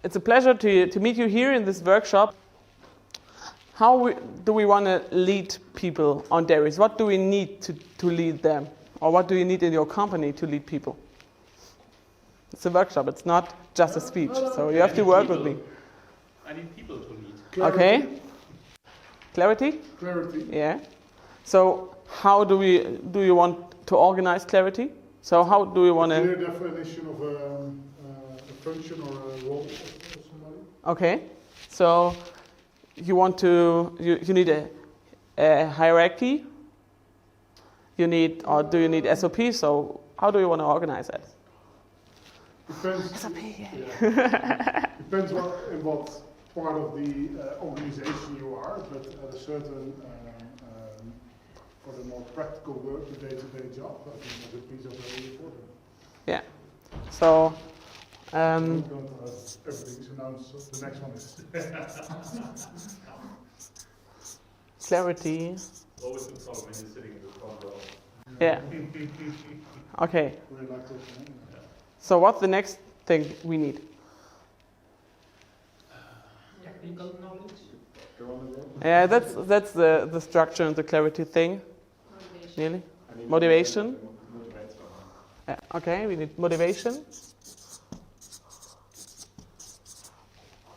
It's a pleasure to meet you here in this workshop. How do we want to lead people on dairies? What do we need to lead them? Or what do you need in your company to lead people? It's a workshop, it's not just a speech, so you have to work with me. I need people to lead. Clarity. Okay. Clarity? Clarity. Yeah. So how do you want to organize clarity? So how do you want to... Clear definition of a function or a role of somebody. Okay. So you want to... You need a hierarchy. You need... Or do you need SOP? So how do you want to organize that? Depends. SOP, yeah. Depends in what part of the organization you are, but at a certain... for the more practical work, the day-to-day job, I think SOPs are very important. Yeah. So... I'm going to have everything, so now the next one is... Clarity. Always the problem when you're sitting in the front row. Yeah. Okay. Really like this, yeah. So what's the next thing we need? Technical knowledge. Yeah, that's the structure and the clarity thing. Nearly. Motivation. Yeah, okay, we need motivation.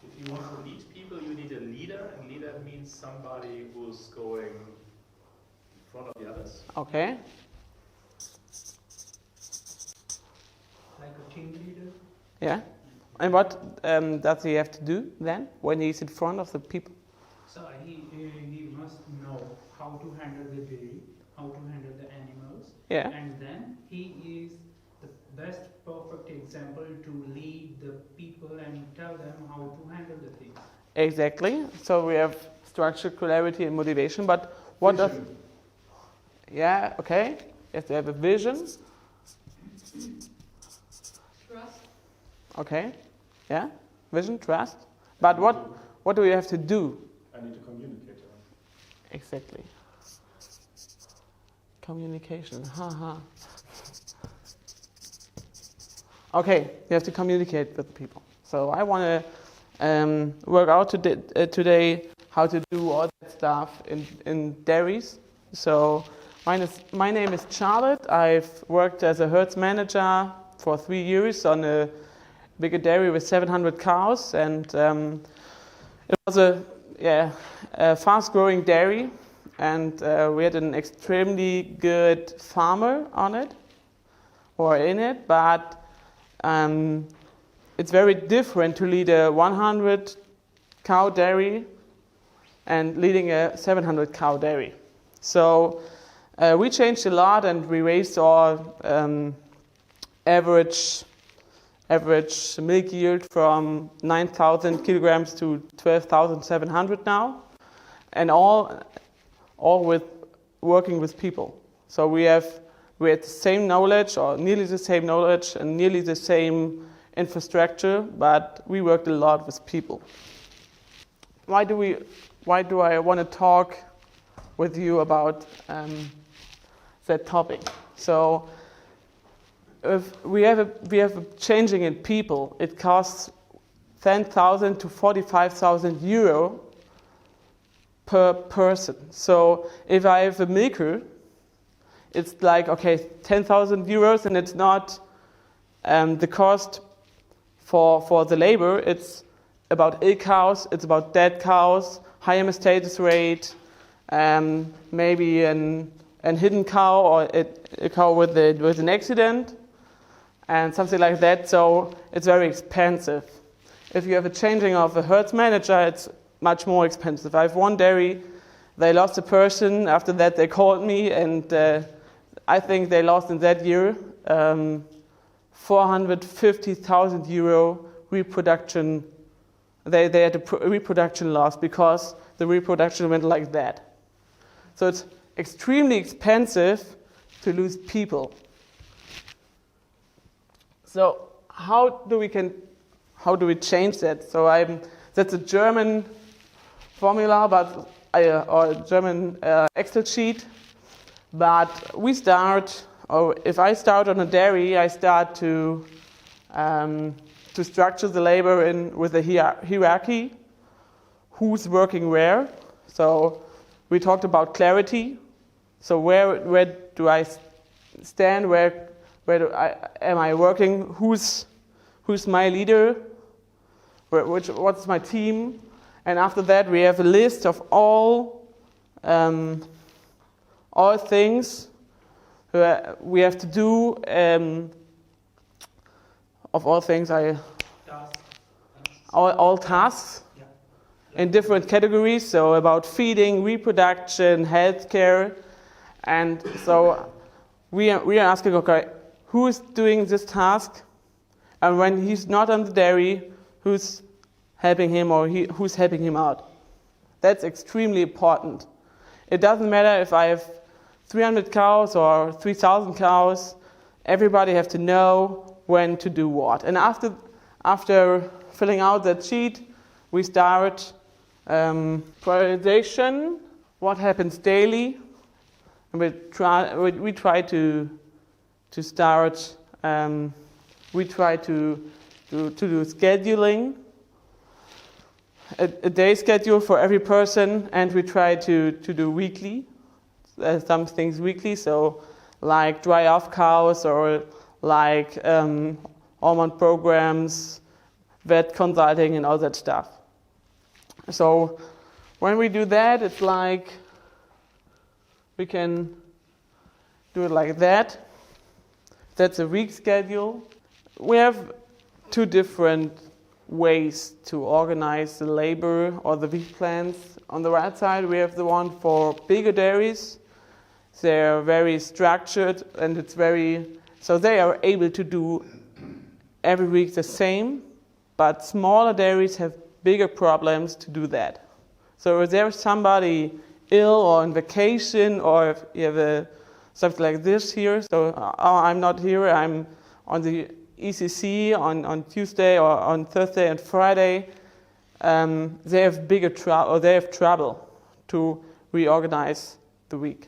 If you want to lead people, you need a leader, and leader means somebody who's going in front of the others. Okay. Like a team leader. Yeah. And what does he have to do then when he's in front of the people? So he must know how to handle the dairy, how to handle the animals. Yeah. And then he is the best perfect example to lead the people and tell them how to handle the things. Exactly. So we have structure, clarity, and motivation. But what does? Yeah. Okay. You have to have a vision. Trust. Okay. Yeah. Vision, trust. But what do you have to do? I need to communicate. Exactly. Communication. Haha. Okay, you have to communicate with people. So I want to work out today how to do all that stuff in dairies. So my name is Charlotte. I've worked as a herds manager for 3 years on a bigger dairy with 700 cows, and it was a fast-growing dairy, and we had an extremely good farmer on it, or in it, but it's very different to lead a 100 cow dairy and leading a 700 cow dairy. So we changed a lot, and we raised our average milk yield from 9,000 kilograms to 12,700 now, and all with working with people. So we had the same knowledge, or nearly the same knowledge, and nearly the same infrastructure, but we worked a lot with people. Why do I want to talk with you about that topic? So if we have a changing in people. It costs 10,000 to 45,000 euro per person. So if I have a milker, it's like, okay, 10,000 euros, and it's not the cost for the labor. It's about ill cows, it's about dead cows, high hemostasis rate, maybe an hidden cow, or a cow with an accident, and something like that. So it's very expensive. If you have a changing of a herds manager, it's much more expensive. I have one dairy, they lost a person. After that, they called me, and I think they lost in that year 450,000 euro reproduction. They had a reproduction loss because the reproduction went like that. So it's extremely expensive to lose people. So how do we change that? So that's a German formula, but or a German Excel sheet. But we start, or if I start on a dairy, I start to to structure the labor with a hierarchy. Who's working where? So we talked about clarity. So where do I stand? Where am I working? Who's my leader? What's my team? And after that, we have a list of all things we have to do. Of all things, all tasks in different categories. So about feeding, reproduction, healthcare, and so we are asking, okay, who is doing this task? And when he's not on the dairy, who's helping him or who's helping him out? That's extremely important. It doesn't matter if I have 300 cows or 3,000 cows. Everybody has to know when to do what. And after filling out that sheet, we start prioritization. What happens daily? And we try to start. We try to do scheduling, a day schedule for every person, and we try to do weekly, some things weekly. So like dry off cows or like hormone programs, vet consulting, and all that stuff. So when we do that, it's like we can do it like that. That's a week schedule. We have two different ways to organize the labor or the week plans. On the right side, we have the one for bigger dairies. They're very structured, and so they are able to do every week the same, but smaller dairies have bigger problems to do that. So if there's somebody ill or on vacation, or if you have something like this here, so I'm not here, I'm on the ECC on Tuesday or on Thursday and Friday, they have they have trouble to reorganize the week.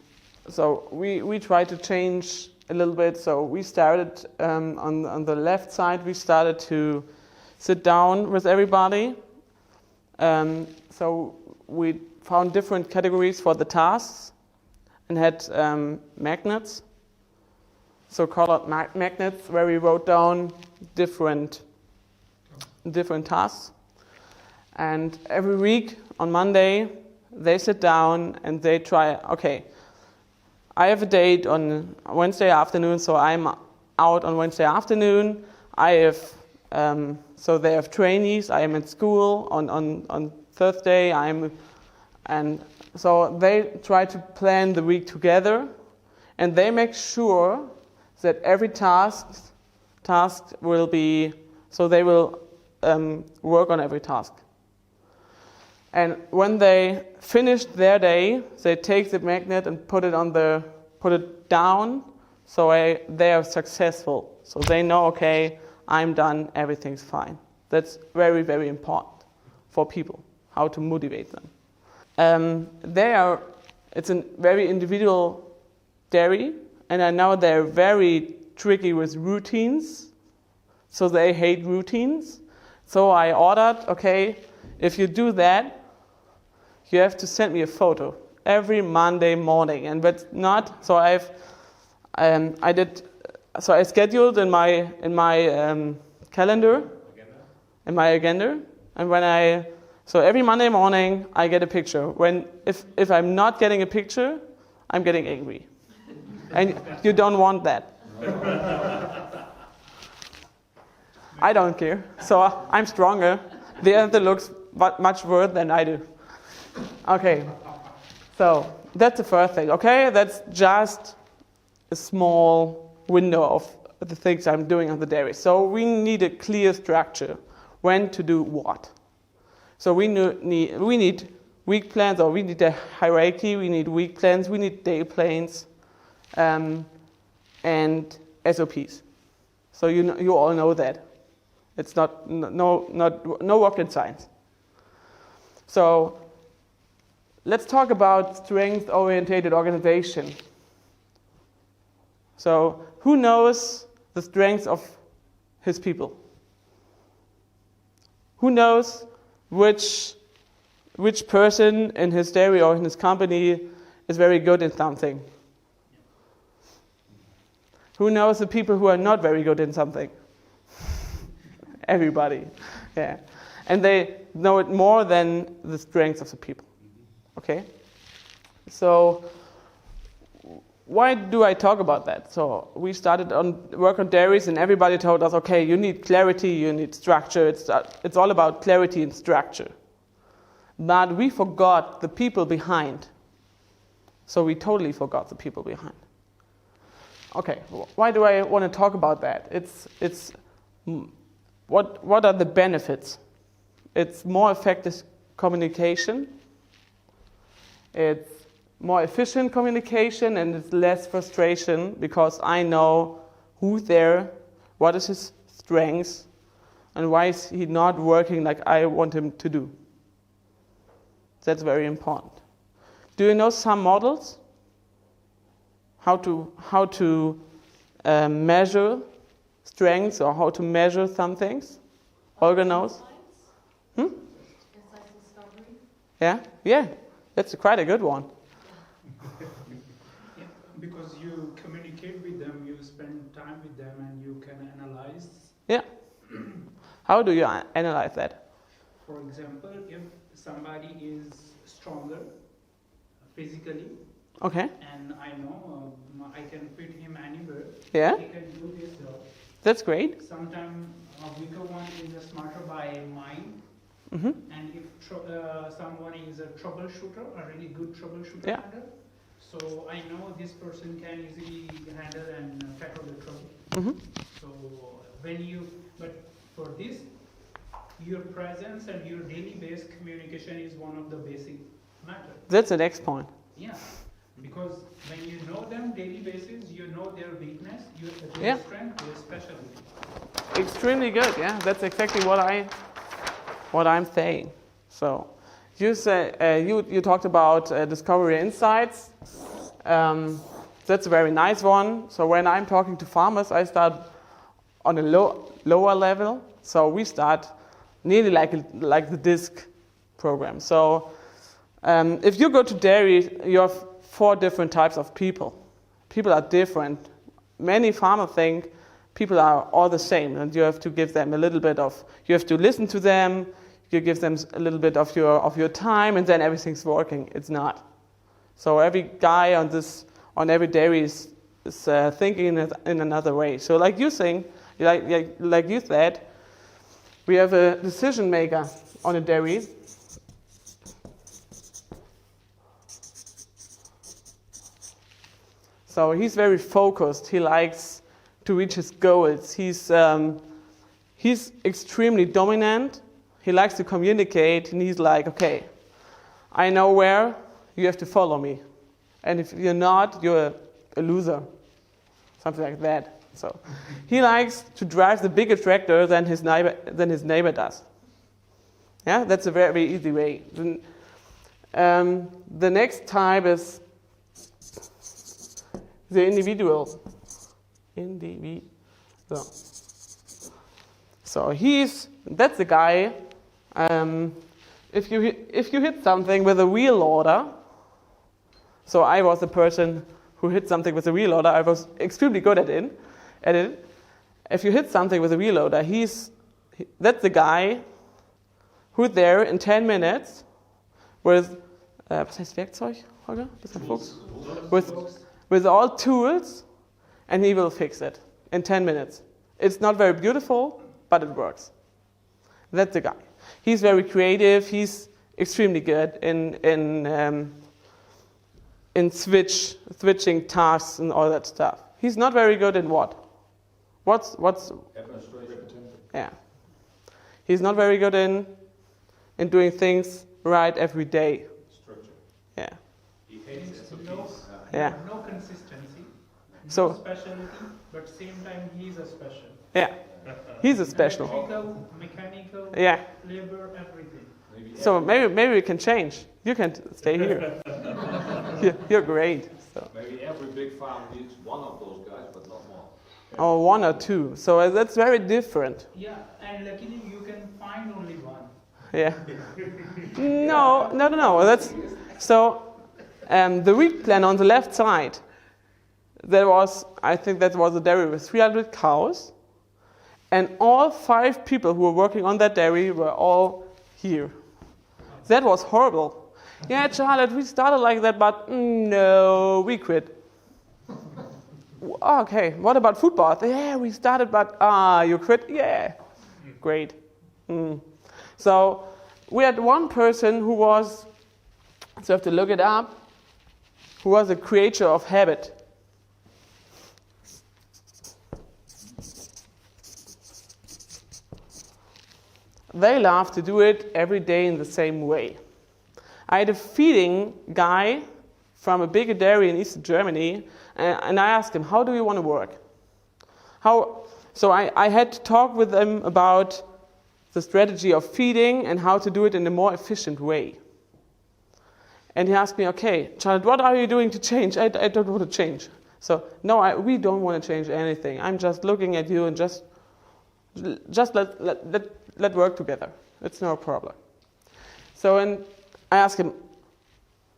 So we try to change a little bit. So we started on the left side. We started to sit down with everybody. So we found different categories for the tasks and had magnets. So colored magnets where we wrote down different tasks. And every week on Monday, they sit down and they try, okay, I have a date on Wednesday afternoon, so I'm out on Wednesday afternoon. I have, so they have trainees, I am at school on Thursday, and so they try to plan the week together, and they make sure that every task will be, so they will work on every task. And when they finish their day, they take the magnet and put it down, so they are successful. So they know, okay, I'm done, everything's fine. That's very, very important for people, how to motivate them. It's a very individual dairy, and I know they're very tricky with routines, so they hate routines. So I ordered, okay, if you do that, you have to send me a photo every Monday morning, and but not. So I scheduled in my calendar, in my agenda, and so every Monday morning I get a picture. If I'm not getting a picture, I'm getting angry, and you don't want that. I don't care. So I'm stronger. The other looks much worse than I do. Okay, so that's the first thing. Okay, that's just a small window of the things I'm doing on the dairy. So we need a clear structure, when to do what. So we need week plans, or we need a hierarchy. We need week plans. We need day plans, and SOPs. So you all know that. It's not rocket science. So let's talk about strength-oriented organization. So who knows the strengths of his people? Who knows which person in his dairy or in his company is very good in something? Who knows the people who are not very good in something? Everybody, yeah. And they know it more than the strengths of the people. Okay? So, why do I talk about that? So, we started work on dairies and everybody told us, okay, you need clarity, you need structure, it's all about clarity and structure. But we forgot the people behind. So we totally forgot the people behind. Okay, why do I want to talk about that? What are the benefits? It's more effective communication, it's more efficient communication, and it's less frustration because I know who's there, what is his strengths, and why is he not working like I want him to do. That's very important. Do you know some models? How to measure strengths or how to measure some things? Olga knows. Yeah, that's quite a good one. Yeah, because you communicate with them, you spend time with them, and you can analyze. Yeah. How do you analyze that? For example, if somebody is stronger physically, okay, and I know I can fit him anywhere, yeah, he can do this job. That's great. Sometimes a weaker one is smarter by mind, Mm-hmm. and if someone is a troubleshooter, a really good troubleshooter, Yeah. so I know this person can easily handle and tackle the trouble. Mm-hmm. So but for this, your presence and your daily based communication is one of the basic matter. That's the next point. Yeah, because when you know them daily basis, you know their weakness, their Yeah. strength, their specialty. Extremely good. Yeah, that's exactly what I'm saying. So, you say you talked about discovery insights. That's a very nice one. So when I'm talking to farmers, I start on a lower level. So we start nearly like the DISC program. So if you go to dairy, you have 4 different types of people. People are different. Many farmers think people are all the same, and you have to give them a little bit of. You have to listen to them. You give them a little bit of your time, and then everything's working. It's not. So every guy on every dairy is thinking in another way. So like you said, we have a decision maker on a dairy. So he's very focused. He likes to reach his goals. He's extremely dominant. He likes to communicate, and he's like, okay, I know where, you have to follow me. And if you're not, you're a loser. Something like that. So he likes to drive the bigger tractor than his neighbor does. Yeah, that's a very easy way. The next type is the individual. So that's the guy. If you hit something with a wheel loader, so I was the person who hit something with a wheel loader. I was extremely good at it. If you hit something with a wheel loader, that's the guy who's there in 10 minutes with was heißt Werkzeug, Holger? With all tools, and he will fix it in 10 minutes. It's not very beautiful, but it works. That's the guy. He's very creative. He's extremely good in switching tasks and all that stuff. He's not very good in what? What's Administration. Yeah. He's not very good in doing things right every day. Structure. Yeah. He hates SOPs. Yeah. No consistency, So- no specialty, but same time he's a special. Yeah. He's a special. Electrical, mechanical, Yeah. labor, everything. So maybe we can change. You can stay here. You're great. So. Maybe every big farm needs one of those guys, but not more. Or 1 or 2. So that's very different. Yeah, and luckily you can find only one. Yeah. No. That's so. The week plan on the left side. I think that was a dairy with 300 cows, and all 5 people who were working on that dairy were all here. That was horrible. Yeah, Charlotte, we started like that, but no, we quit. Okay, what about food bath? Yeah, we started, but you quit? Yeah, great. So we had one person who was, so you have to look it up, who was a creator of habit. They love to do it every day in the same way. I had a feeding guy from a bigger dairy in Eastern Germany, and I asked him, how do you want to work? So I had to talk with him about the strategy of feeding and how to do it in a more efficient way. And he asked me, okay, Charlotte, what are you doing to change? I don't want to change. So, no, we don't want to change anything. I'm just looking at you and just let work together. It's no problem. So, and I asked him,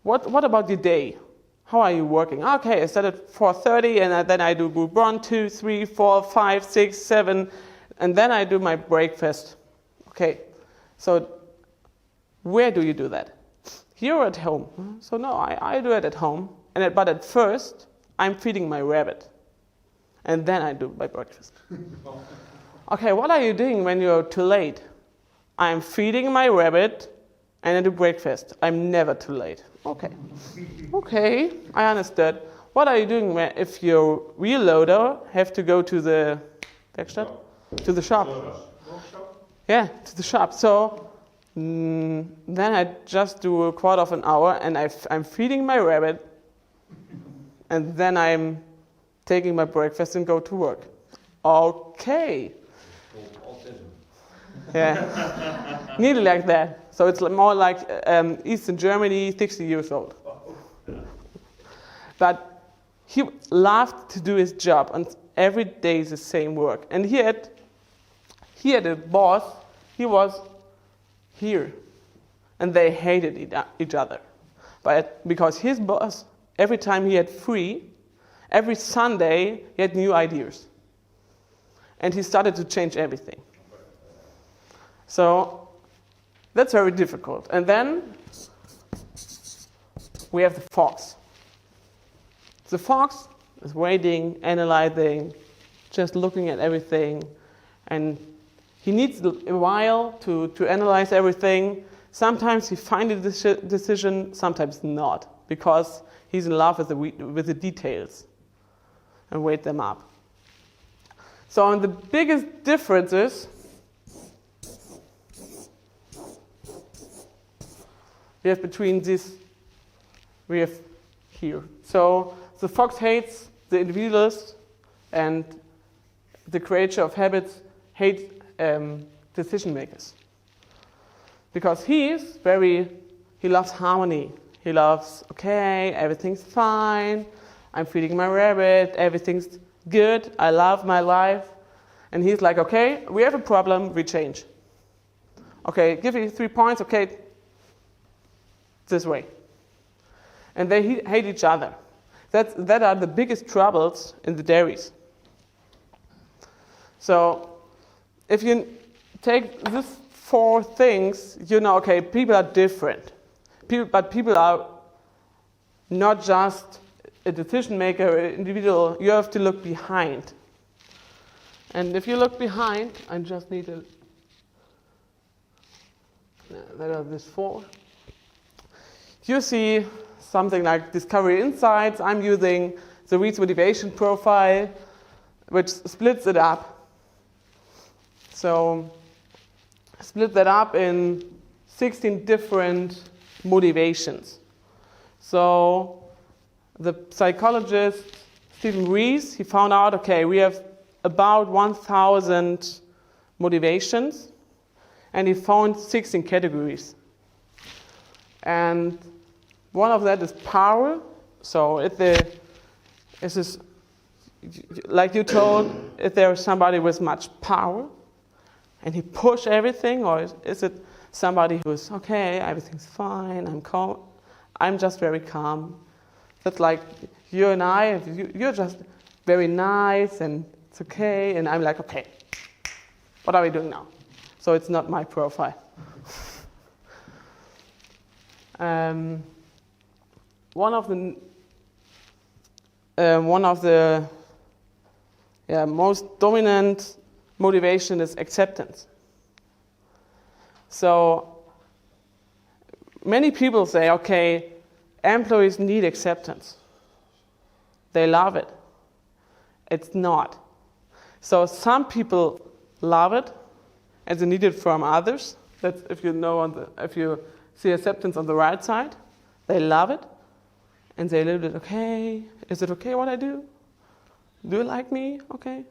what about your day? How are you working? Okay, I start at 4:30, and then I do group 1, 2, 3, 4, 5, 6, 7, and then I do my breakfast. Okay, so where do you do that? Here or at home? So no, I do it at home. But at first, I'm feeding my rabbit. And then I do my breakfast. Okay, what are you doing when you're too late? I'm feeding my rabbit and I do breakfast. I'm never too late. Okay, I understood. What are you doing if your wheel loader have to go to the Werkstatt? To the shop. Yeah, to the shop. So then I just do a quarter of an hour and I'm feeding my rabbit and then I'm taking my breakfast and go to work. Okay. Yeah, nearly like that. So it's more like Eastern Germany, 60 years old. But he loved to do his job, and every day is the same work. And he had a boss. He was here, and they hated each other. But because his boss, every time he had free, every Sunday he had new ideas, and he started to change everything. So that's very difficult. And then we have the fox. The fox is waiting, analyzing, just looking at everything, and he needs a while to analyze everything. Sometimes he finds a decision, sometimes not, because he's in love with the details and weight them up. So the biggest differences we have between this, we have here. So the fox hates the individualist, and the creator of habits hates decision makers. Because he loves harmony. He loves, okay, everything's fine, I'm feeding my rabbit, everything's good, I love my life. And he's like, okay, we have a problem, we change. Okay, give you 3 points, okay, this way. And they hate each other. That are the biggest troubles in the dairies. So if you take these 4 things, you know, okay, people are different. But people are not just a decision maker, or an individual. You have to look behind. And if you look behind, I just need to, that are these 4. You see something like Discovery Insights. I'm using the Reed's motivation profile, which splits it up. So split that up in 16 different motivations. So the psychologist Stephen Rees, he found out, okay, we have about 1,000 motivations, and he found 16 categories. And one of that is power. So if like you told, if there is somebody with much power and he push everything, or is it somebody who's okay, everything's fine, I'm calm. I'm just very calm. That's like you and I, you're just very nice and it's okay, and I'm like, okay, what are we doing now? So it's not my profile. One of the most dominant motivation is acceptance. So many people say, okay, employees need acceptance. They love it. It's not. So some people love it, and they need it from others. That's if you see acceptance on the right side, they love it, and they live it. Okay, is it okay what I do? Do you like me? Okay.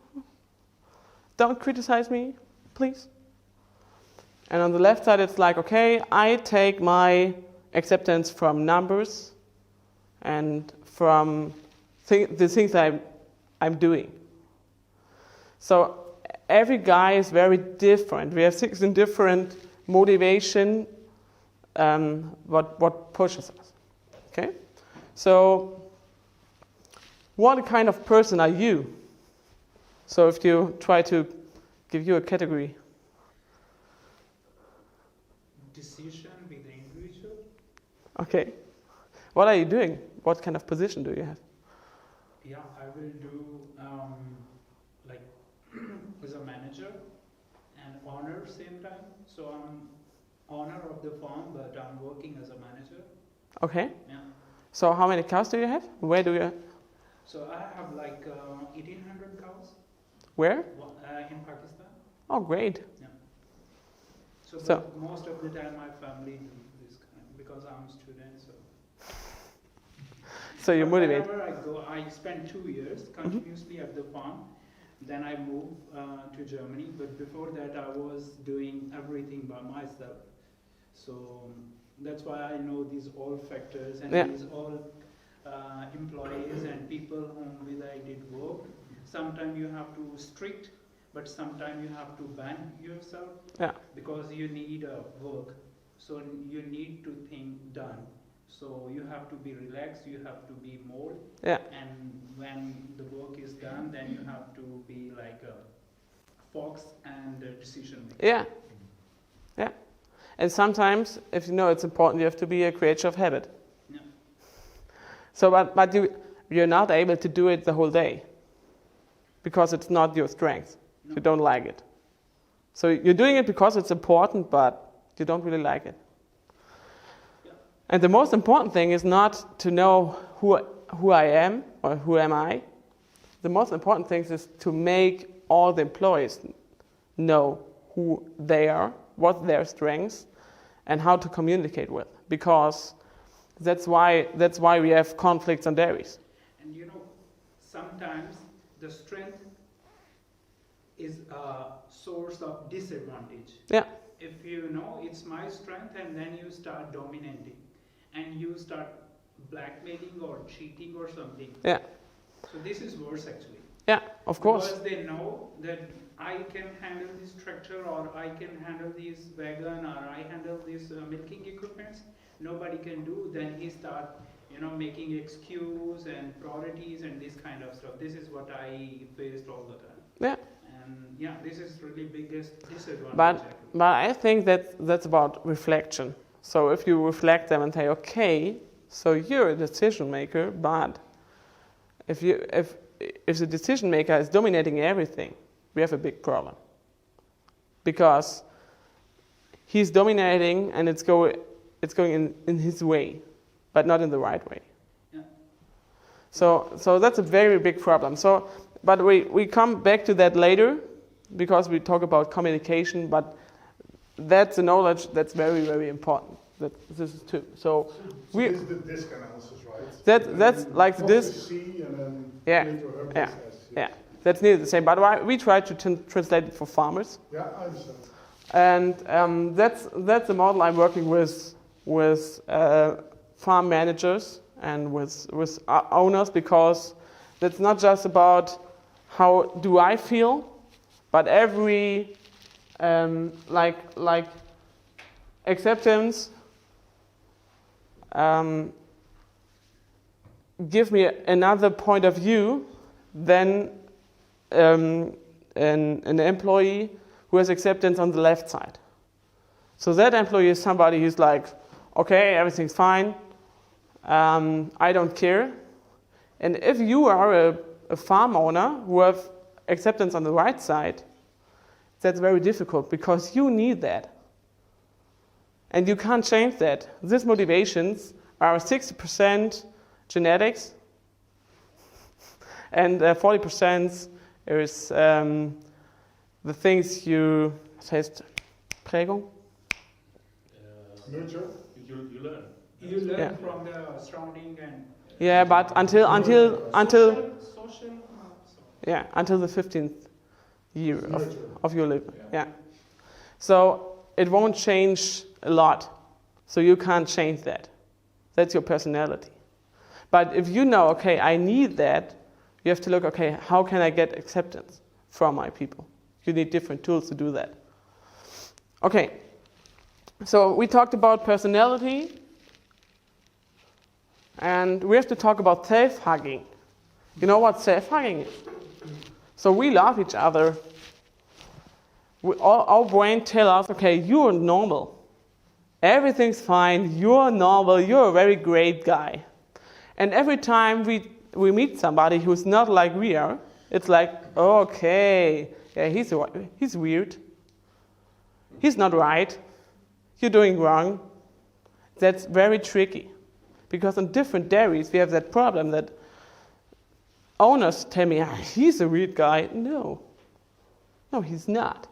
Don't criticize me, please. And on the left side, it's like, okay, I take my acceptance from numbers and from the things I'm doing. So every guy is very different. We have 16 different motivation what pushes us. Okay? So what kind of person are you? So if you try to give you a category. Decision with the individual. Okay. What are you doing? What kind of position do you have? Yeah, I will do like as a manager and owner same time. So I'm owner of the firm, but I'm working as a manager. Okay. Yeah. So how many cows do you have? Where do you? So I have like 1,800 cows Where? in Pakistan. Oh, great. Yeah. So, So- but most of the time my family do this kind because I'm a student. So you're But motivated. wherever I go, I spend 2 years continuously at the farm. Then I moved to Germany. But before that, I was doing everything by myself. So that's why I know these all factors and Yeah. these all employees and people whom with I did work. Sometimes you have to strict, but sometimes you have to ban yourself. Yeah. Because you need work. So you need to think done. So you have to be relaxed, you have to be more. Yeah. And when the work is done, then you have to be like a fox and a decision maker. Yeah. Yeah. And sometimes, if you know it's important, you have to be a creature of habit. Yeah. So, but you're not able to do it the whole day because it's not your strength. No. You don't like it. So you're doing it because it's important, but you don't really like it. And the most important thing is not to know who I am or who am I. The most important thing is to make all the employees know who they are, what their strengths, and how to communicate with. Because that's why we have conflicts on dairies. And you know, sometimes the strength is a source of disadvantage. Yeah. If you know it's my strength and then you start dominating and you start blackmailing or cheating or something. Yeah. So this is worse actually. Yeah, of course. Because they know that I can handle this tractor or I can handle this wagon or I handle this milking equipment. Nobody can do. Then he start, making excuse and priorities and this kind of stuff. This is what I faced all the time. Yeah. And yeah, this is really biggest disadvantage. But I think that's about reflection. So if you reflect them and say, okay, so you're a decision maker, but if the decision maker is dominating everything, we have a big problem. Because he's dominating and it's going in his way, but not in the right way. Yeah. So that's a very big problem. So, but we come back to that later because we talk about communication, but that's a knowledge that's very, very important. That this is too. So this is the disk analysis, right? that's like what this. you see and then Yeah, create your own yeah, business. yeah. That's nearly the same. But we try to translate it for farmers. Yeah, I understand. And that's the model I'm working with farm managers and with owners, because that's not just about how do I feel, but every acceptance give me another point of view than an employee who has acceptance on the left side. So that employee is somebody who's like, okay, everything's fine, I don't care. And if you are a farm owner who have acceptance on the right side, that's very difficult because you need that. And you can't change that. These motivations are 60% genetics and 40% is the things you, was heißt Prägung? Nurture. You learn. You learn Yeah. from the surrounding and Yeah, but until social. yeah, until the 15th year Nurture. of your life. Yeah. So it won't change a lot. So you can't change that. That's your personality. But if you know, okay, I need that, you have to look, okay, how can I get acceptance from my people? You need different tools to do that. Okay. So we talked about personality. And we have to talk about self-hugging. You know what self-hugging is? So we love each other. Our brain tells us, okay, you're normal. Everything's fine. You're normal. You're a very great guy. And every time we meet somebody who's not like we are, it's like, okay, yeah, he's weird. He's not right. You're doing wrong. That's very tricky. Because in different dairies, we have that problem that owners tell me, he's a weird guy. No, he's not.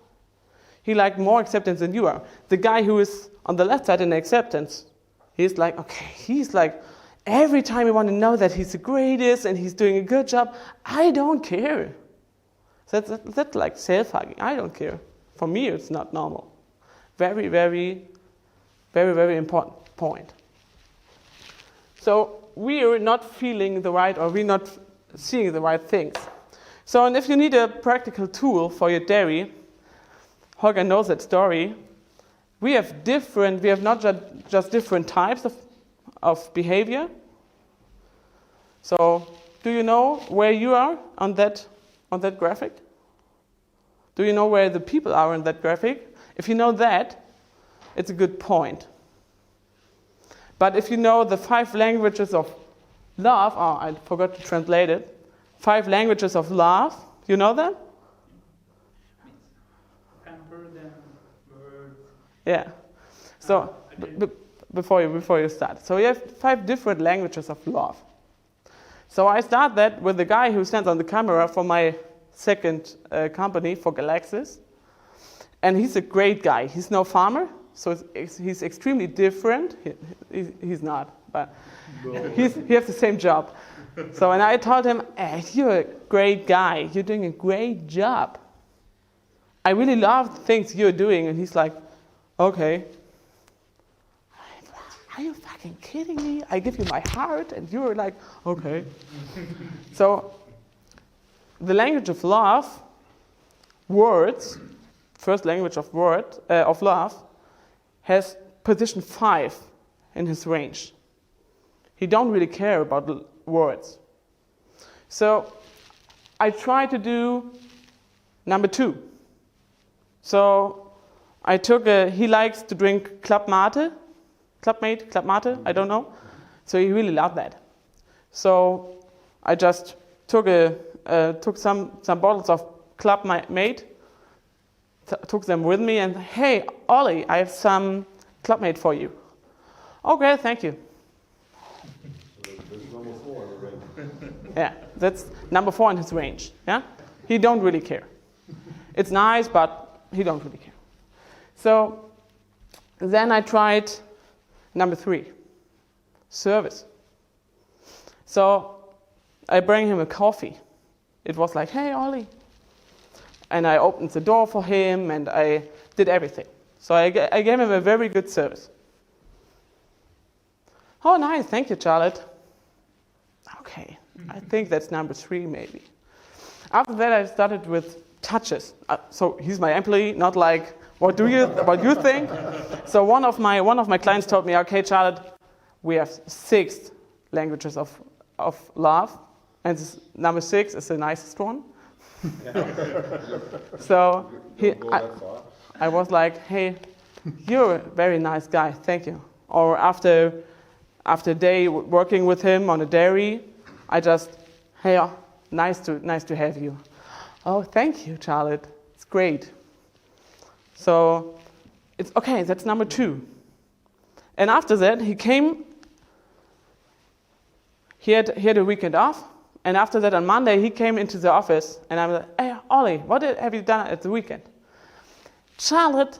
He like more acceptance than you are. The guy who is on the left side in acceptance, he's like, okay, he's like, every time you want to know that he's the greatest and he's doing a good job, I don't care. That's like self-hugging. I don't care. For me, it's not normal. Very, very, very, very important point. So we are not feeling the right, or we're not seeing the right things. So, and if you need a practical tool for your dairy, Holger knows that story. We have not just different types of behavior. So, do you know where you are on that graphic? Do you know where the people are on that graphic? If you know that, it's a good point. But if you know the 5 languages of love, I forgot to translate it. 5 languages of love, you know them? Pamper them, words. Yeah. So before you start, so you have 5 different languages of love. So I start that with the guy who stands on the camera for my second company for Galaxis, and he's a great guy. He's no farmer. So he's extremely different. He's not, but he has the same job. So and I told him, you're a great guy. You're doing a great job. I really love the things you're doing. And he's like, okay. Are you fucking kidding me? I give you my heart, and you're like, okay. So the language of love, words, first language of love, has position 5 in his range. He don't really care about the words. So I try to do number 2. So I took he likes to drink Club Mate, I don't know. So he really loved that. So I just took some bottles of Club Mate, took them with me, and hey, Ollie, I have some Club Mate for you. Okay, thank you. That's number 4 in the range. Yeah, that's number 4 in his range. Yeah, he don't really care. It's nice, but he don't really care. So then I tried number 3, service. So I bring him a coffee. It was like, hey, Ollie. And I opened the door for him, and I did everything. So I gave him a very good service. Oh, nice. Thank you, Charlotte. Okay. I think that's number 3, maybe. After that, I started with touches. So he's my employee, not like What you think? So one of my clients told me, okay, Charlotte, we have 6 languages of love, and number 6 is the nicest one. So I was like, hey, you're a very nice guy, thank you. Or after a day working with him on a dairy, I just, hey, nice to have you. Oh, thank you, Charlotte. It's great. So it's okay, that's number 2. And after that, he came, he had a weekend off, and after that on Monday, he came into the office, and I'm like, hey, Ollie, what have you done at the weekend? Charlotte,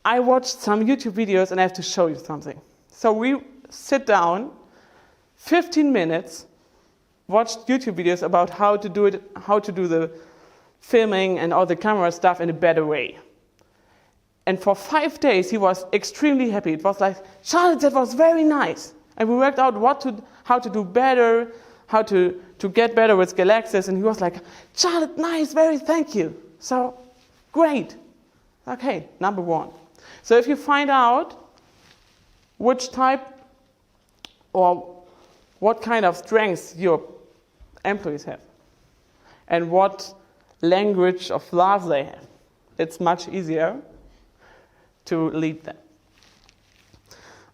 I watched some YouTube videos, and I have to show you something. So we sit down, 15 minutes, watched YouTube videos about how to do the filming and all the camera stuff in a better way. And for 5 days, he was extremely happy. It was like, Charlotte, that was very nice. And we worked out how to do better, how to get better with Galaxis. And he was like, Charlotte, nice, thank you. So, great. Okay, number 1. So if you find out which type or what kind of strengths your employees have and what language of love they have, it's much easier to lead them.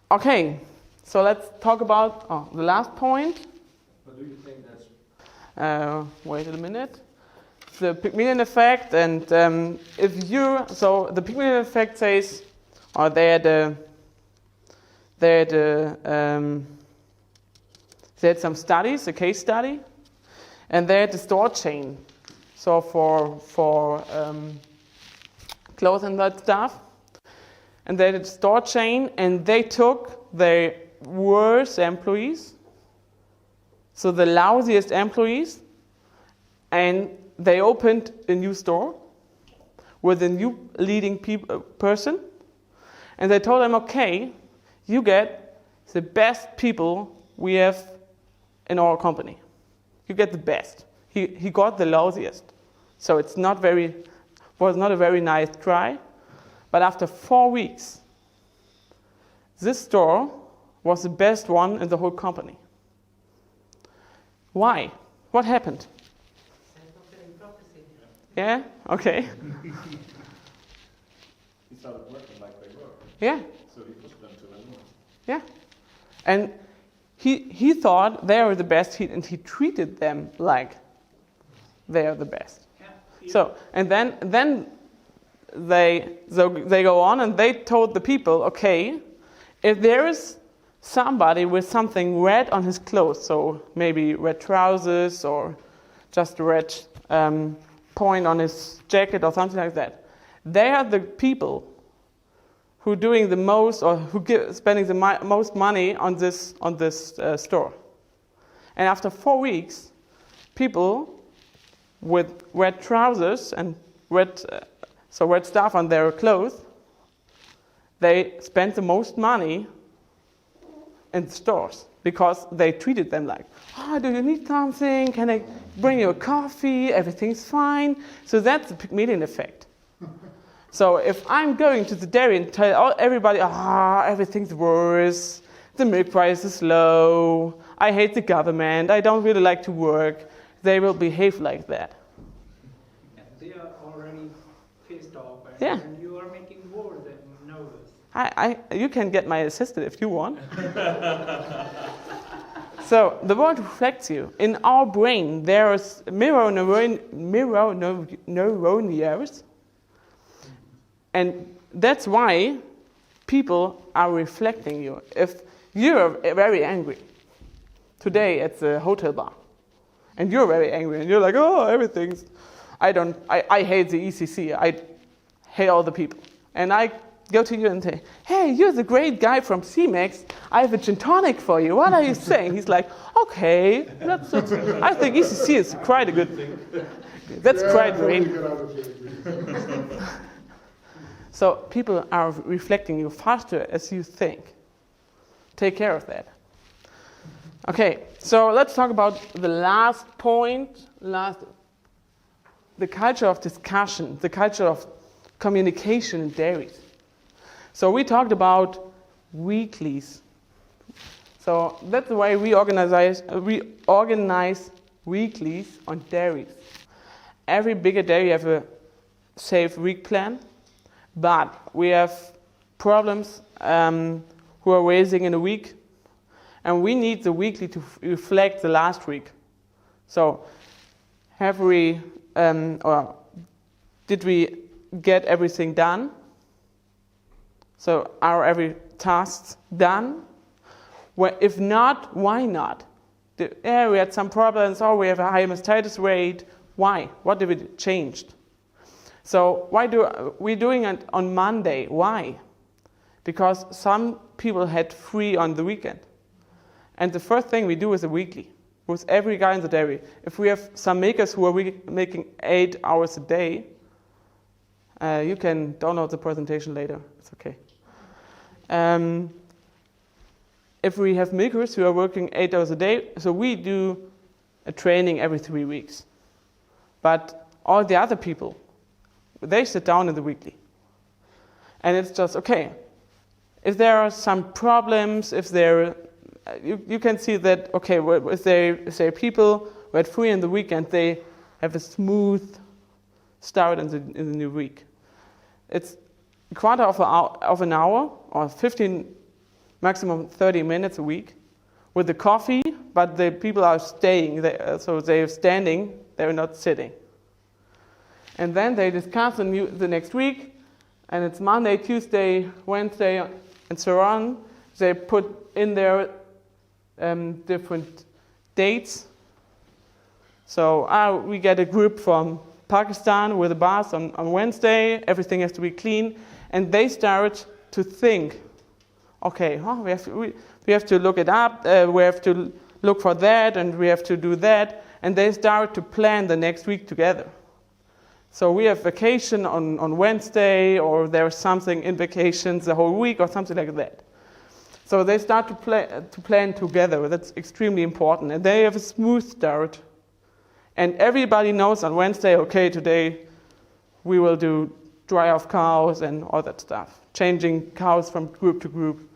Okay, so let's talk about the last point. But do you think that's... Wait a minute. The Pygmalion effect, and the Pygmalion effect says, or they had some studies, a case study, and they had the store chain. So for clothes and that stuff, and they had a store chain, and they took their worst employees, so the lousiest employees, and they opened a new store with a new leading person, and they told them, okay, you get the best people we have in our company. You get the best. He got the lousiest. So was not a very nice try. But after 4 weeks, this store was the best one in the whole company. Why? What happened? Self-fulfilling prophecy. Yeah? Okay. He started working like they were. Yeah. So he pushed them to the moon. Yeah. And he thought they were the best, and he treated them like they are the best. Yeah. So, and then they go on and they told the people, okay, if there is somebody with something red on his clothes, so maybe red trousers or just a red point on his jacket or something like that, they are the people who are doing the most or spending the most money on this store. And after 4 weeks, people with red trousers and red stuff on their clothes, they spent the most money in the stores because they treated them like, do you need something? Can I bring you a coffee? Everything's fine. So that's the Pygmalion effect. So if I'm going to the dairy and tell everybody, everything's worse, the milk price is low, I hate the government, I don't really like to work, they will behave like that. Yeah, they are already pissed off, and you are making more than nervous. You can get my assistant if you want. So the world reflects you. In our brain, there is mirror neurons. And that's why people are reflecting you. If you're very angry today at the hotel bar, and you're very angry, and you're like, everything's, I hate the ECC, I hate all the people. And I go to you and say, hey, you're the great guy from CMAX, I have a gin tonic for you, what are you saying? He's like, okay, that's I think ECC is quite a good thing. That's quite great. So people are reflecting you faster as you think. Take care of that. Okay, so let's talk about the last point, the culture of discussion, the culture of communication in dairies. So we talked about weeklies. So that's the way we organize weeklies on dairies. Every bigger dairy have a safe week plan, but we have problems who are raising in a week, and we need the weekly to reflect the last week. So have we, or did we get everything done? So are every tasks done? Well, if not, why not? We had some problems, or we have a high mastitis rate. Why? What did we change? So why do we doing it on Monday? Why? Because some people had free on the weekend. And the first thing we do is a weekly with every guy in the dairy. If we have some makers who are making 8 hours a day, you can download the presentation later. It's okay. If we have makers who are working 8 hours a day, so we do a training every 3 weeks. But all the other people, they sit down in the weekly. And it's just, okay, if there are some problems, if there, you can see that, okay, if there are people who had free in the weekend, they have a smooth start in the new week. It's a quarter of an hour or 15, maximum 30 minutes a week with the coffee, but the people are staying, so they're standing, they're not sitting. And then they discuss the next week, and it's Monday, Tuesday, Wednesday, and so on. They put in their different dates. So we get a group from Pakistan with a bath on Wednesday, everything has to be clean, and they start to think, okay, we have to look it up, we have to look for that, and we have to do that, and they start to plan the next week together. So we have vacation on Wednesday, or there's something in vacations the whole week, or something like that. So they start to plan together. That's extremely important, and they have a smooth start. And everybody knows on Wednesday, okay, today we will do dry off cows and all that stuff, changing cows from group to group.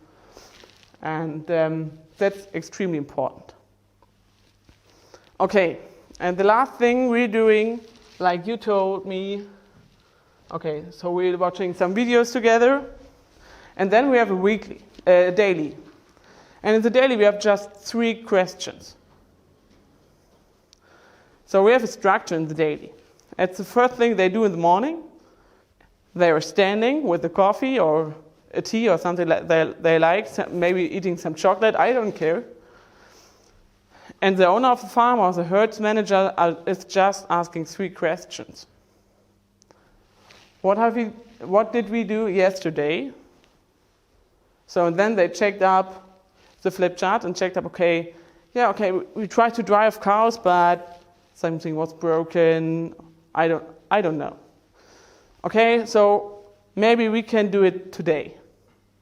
And that's extremely important. Okay, and the last thing we're doing, like you told me, okay, so we're watching some videos together, and then we have a daily. And in the daily we have just 3 questions. So we have a structure in the daily. It's the first thing they do in the morning. They are standing with the coffee or a tea or something like they like, maybe eating some chocolate, I don't care. And the owner of the farm or the herd manager is just asking 3 questions. What did we do yesterday? So then they checked up the flip chart and checked up, okay, we tried to drive cows, but something was broken. I don't know. Okay, so maybe we can do it today.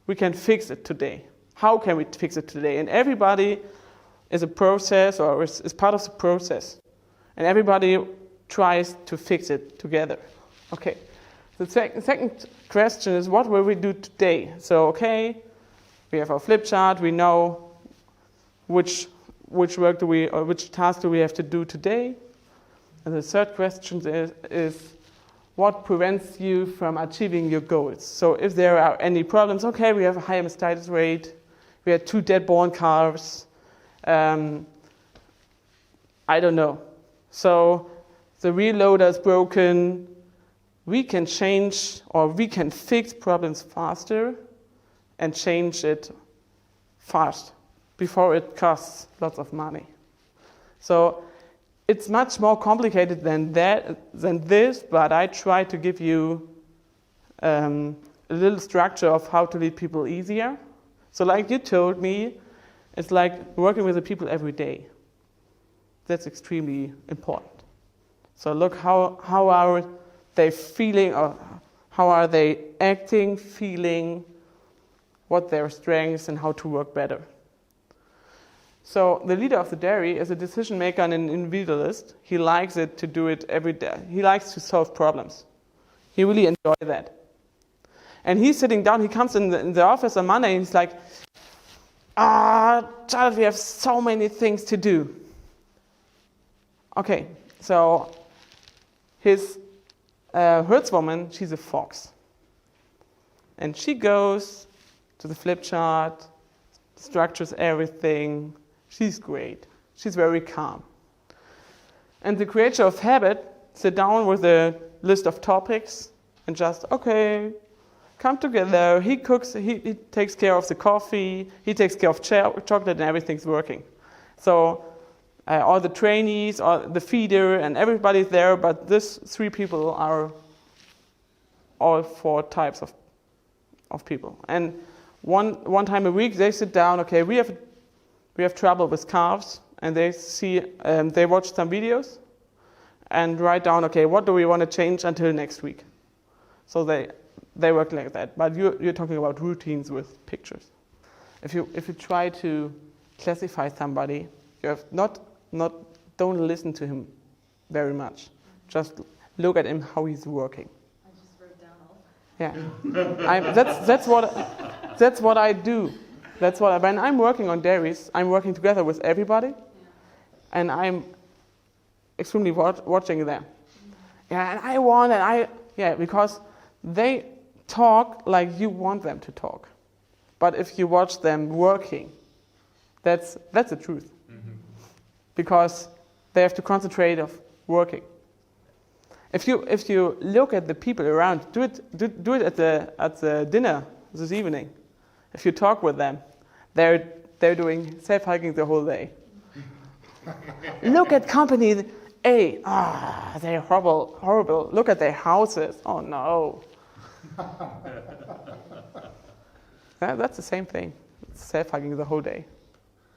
We can fix it today. How can we fix it today? And everybody is a process or is part of the process. And everybody tries to fix it together. Okay, the second question is, what will we do today? So, okay, we have our flip chart, we know which work do we, or which task do we have to do today. And the third question is what prevents you from achieving your goals? So if there are any problems, okay, we have a high mastitis rate, we had 2 dead-born calves, I don't know. So the reloader is broken, we can change or we can fix problems faster and change it fast before it costs lots of money. So it's much more complicated than this, but I try to give you a little structure of how to lead people easier. So like you told me, it's like working with the people every day. That's extremely important. So look how are they feeling, or how are they acting, feeling, what their strengths, and how to work better. So the leader of the dairy is a decision maker and an individualist. He likes it to do it every day. He likes to solve problems. He really enjoys that. And he's sitting down, he comes in the office on Monday and he's like, Charlotte, we have so many things to do. Okay, so his herdswoman, she's a fox. And she goes to the flip chart, structures everything. She's great. She's very calm. And the creator of habit sit down with a list of topics and just, okay, come together. He cooks, he takes care of the coffee, he takes care of chocolate, and everything's working. So all the trainees, all the feeder, and everybody's there, but these 3 people are all 4 types of people. And one time a week they sit down, okay, we have trouble with calves, and they watch some videos and write down, okay, what do we want to change until next week? So they work like that. But you're talking about routines with pictures. If you try to classify somebody, you have don't listen to him very much. Just look at him how he's working. I just wrote down all. Yeah, that's what I do. When I'm working on dairies, I'm working together with everybody, and I'm extremely watching them. Yeah, because they talk like you want them to talk. But if you watch them working, that's the truth. Mm-hmm. Because they have to concentrate of working. If you look at the people around, do it at the dinner this evening. If you talk with them, they're doing self-hiking the whole day. Look at company A. They're horrible. Look at their houses. Oh no. That's the same thing. Self-hugging the whole day.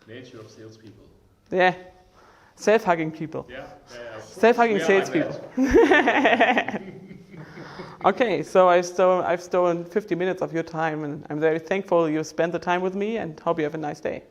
Nature of salespeople. Yeah. Self-hugging people. Yeah. Self-hugging salespeople. Okay, so I've stolen 50 minutes of your time, and I'm very thankful you spent the time with me, and hope you have a nice day.